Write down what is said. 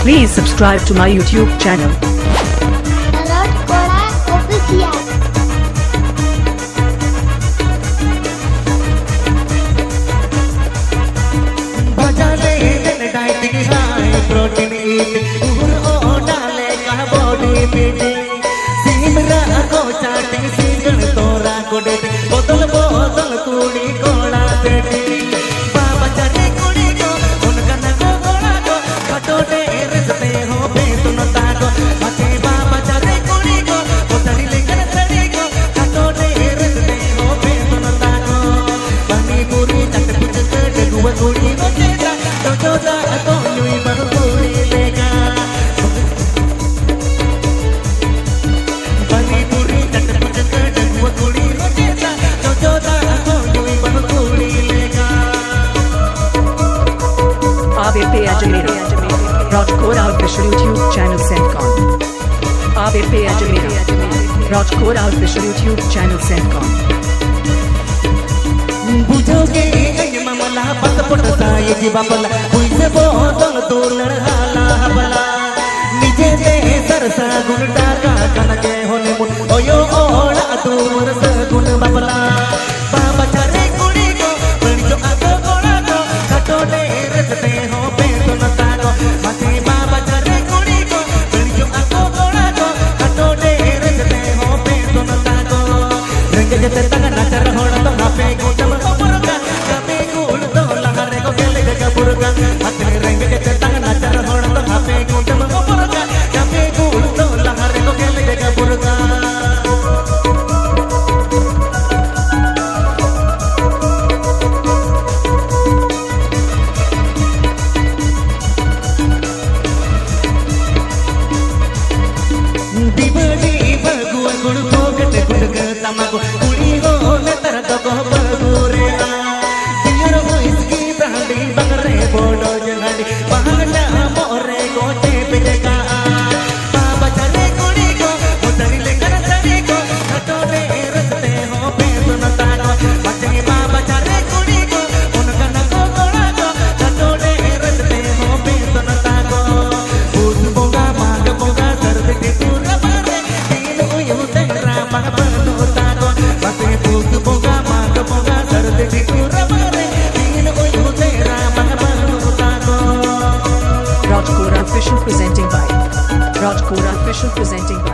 Please subscribe to my YouTube channel. Protein eat, डाले का body building, सीमरा को चाटे सीजन तोरा को देते, बोतल बोतल कुड़ी कोड़ा देते, बाबा चले कुड़ी को, उनका नको कोड़ा को, कटोरे रचते हो बेतुन ताको, मचे बाबा चले कुड़ी को, बोतली लेकर चली को, कटोरे रचते हो बेतुन ताको, पानी पूरी तक कुछ कर दुआ कुड़ी को चेता, तो जोता तो नुई बनो Rajkora official YouTube channel Sendcon. ABP Ajmera. Rajkora official YouTube channel Sendcon. बुझोगे ये मामला बात पड़ता ये जी बाबला बुझे बोतल तोलड़ हाला हबला निजे दे सरसा गुण डाका कनके होने मुन ओयो ओड़ा दूर से गुण बाबला बाबा चरे कुड़ी को बड़ी जो आगो कोड़ा को कटोले रचते हो पेटो न ताको मचे बाबा चरे कुड़ी को बड़ी जो आगो कोड़ा को कटोले रचते हो पेटो न ताको रंग जते तंग नचर होड़ तो नापे गुटम पुरका कभी गुड़ तो लहरे को केले जगह पुरका हथे रंग जते तंग नचर होड़ तो नापे गुटम पुरका कभी गुड़ तो लहरे को केले जगह पुरका Dhamaka kuli ho netar to ko bagure a diyar ho iski brandi bagre bodo jangadi bahana more ko te pejaka baba chale kuli ko utari lekar chale ko khatore raste ho peduna taro bachne baba chale kuli ko unka na ko kola ko khatore raste ho peduna taro bud bonga mag bonga sarde ke pura bare dinu yu tera mag Rajkora official presenting by